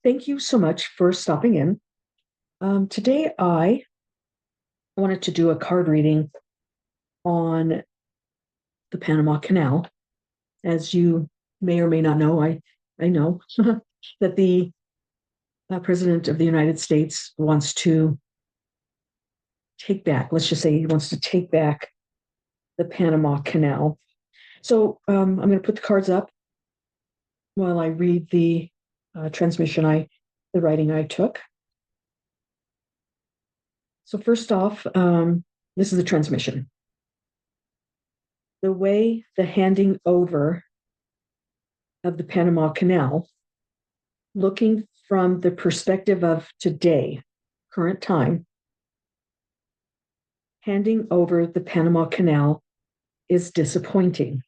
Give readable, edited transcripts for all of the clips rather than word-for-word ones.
Thank you so much for stopping in. Today, I wanted to do a card reading on the Panama Canal. As you may or may not know, I know that the President of the United States wants to take back, let's just say he wants to take back the Panama Canal. So I'm going to put the cards up while I read the transmission the writing I took. So first off, this is the transmission. The way the handing over of the Panama Canal, looking from the perspective of today, current time, handing over the Panama Canal is disappointing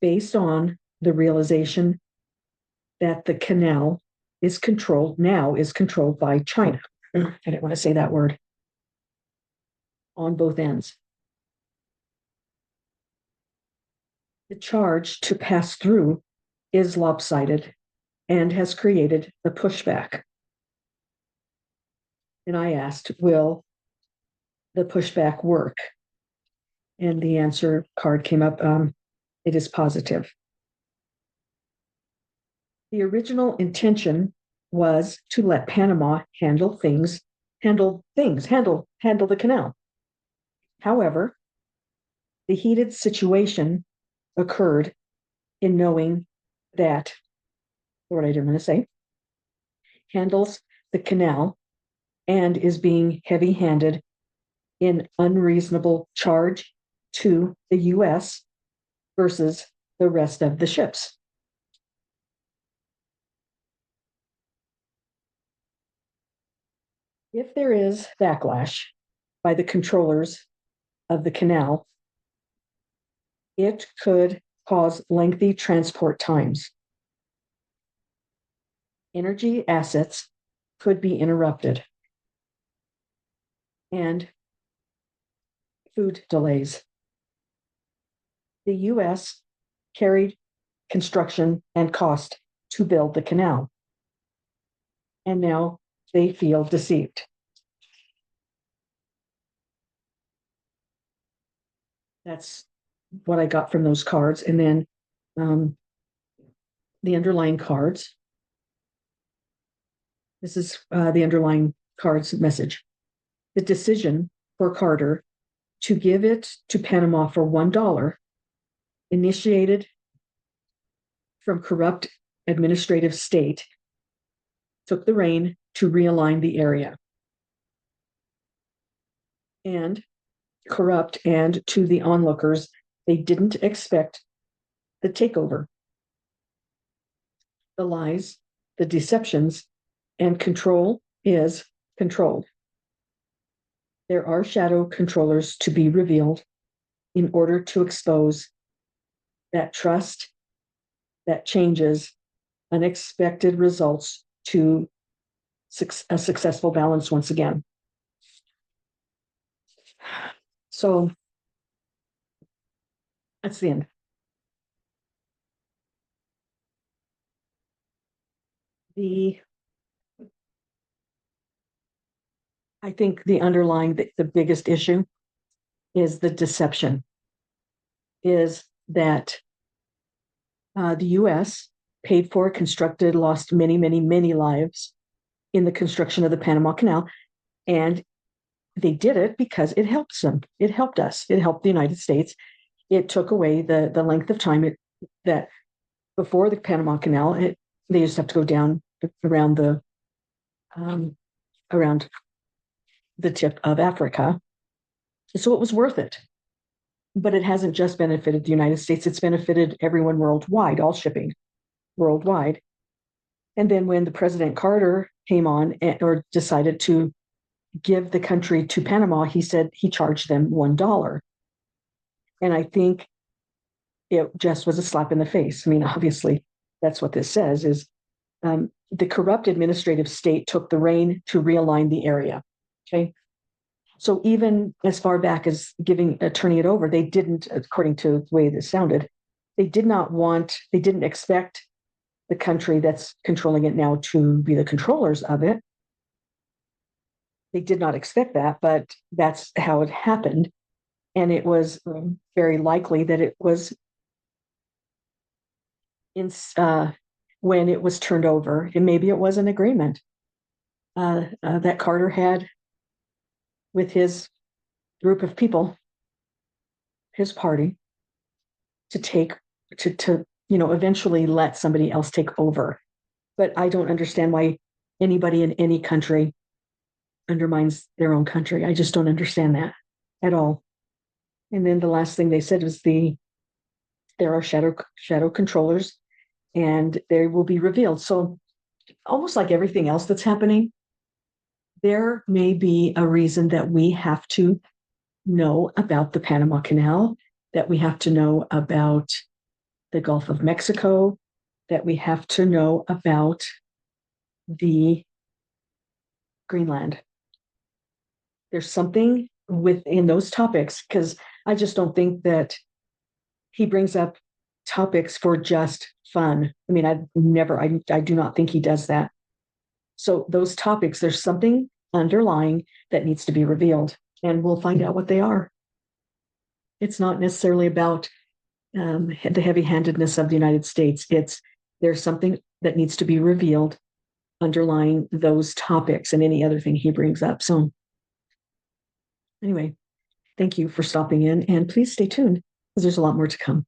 based on the realization that the canal is controlled by China. I didn't want to say that word. On both ends. The charge to pass through is lopsided and has created a pushback. And I asked, will the pushback work? And the answer card came up, it is positive. The original intention was to let Panama handle the canal. However, the heated situation occurred in knowing that, what I didn't want to say, handles the canal and is being heavy-handed in unreasonable charge to the U.S. versus the rest of the ships. If there is backlash by the controllers of the canal, it could cause lengthy transport times. Energy assets could be interrupted, and food delays. The U.S. carried construction and cost to build the canal, and now they feel deceived. That's what I got from those cards. And then the underlying cards. This is the underlying cards message. The decision for Carter to give it to Panama for $1 initiated from corrupt administrative state took the reign to realign the area. And corrupt, and to the onlookers, they didn't expect the takeover. The lies, the deceptions, and control is controlled. There are shadow controllers to be revealed in order to expose that trust that changes unexpected results to a successful balance once again. So that's the end. I think the underlying, the biggest issue is the deception, is that the U.S. paid for, constructed, lost many, many, many lives in the construction of the Panama Canal. And they did it because it helps them. It helped us. It helped the United States. It took away the length of time that before the Panama Canal, they used to have to go down around the tip of Africa. So it was worth it. But it hasn't just benefited the United States. It's benefited everyone worldwide, all shipping worldwide. And then when the President Carter came on or decided to give the country to Panama, he said he charged them $1. And I think it just was a slap in the face. I mean, obviously, that's what this says, is the corrupt administrative state took the reign to realign the area. Okay. So even as far back as turning it over, they didn't, according to the way this sounded, they didn't expect the country that's controlling it now to be the controllers of it. They did not expect that, but that's how it happened. And it was very likely that it was in, when it was turned over, and maybe it was an agreement that Carter had with his group of people, his party, to take to eventually let somebody else take over. But I don't understand why anybody in any country undermines their own country. I just don't understand that at all. And then the last thing they said was there are shadow controllers, and they will be revealed. So almost like everything else that's happening, there may be a reason that we have to know about the Panama Canal, that we have to know about the Gulf of Mexico, that we have to know about the Greenland. There's something within those topics, because I just don't think that he brings up topics for just fun. I mean, I do not think he does that. So those topics, there's something underlying that needs to be revealed, and we'll find out what they are. It's not necessarily about the heavy-handedness of the United States. There's something that needs to be revealed underlying those topics and any other thing he brings up. So anyway, thank you for stopping in, and please stay tuned because there's a lot more to come.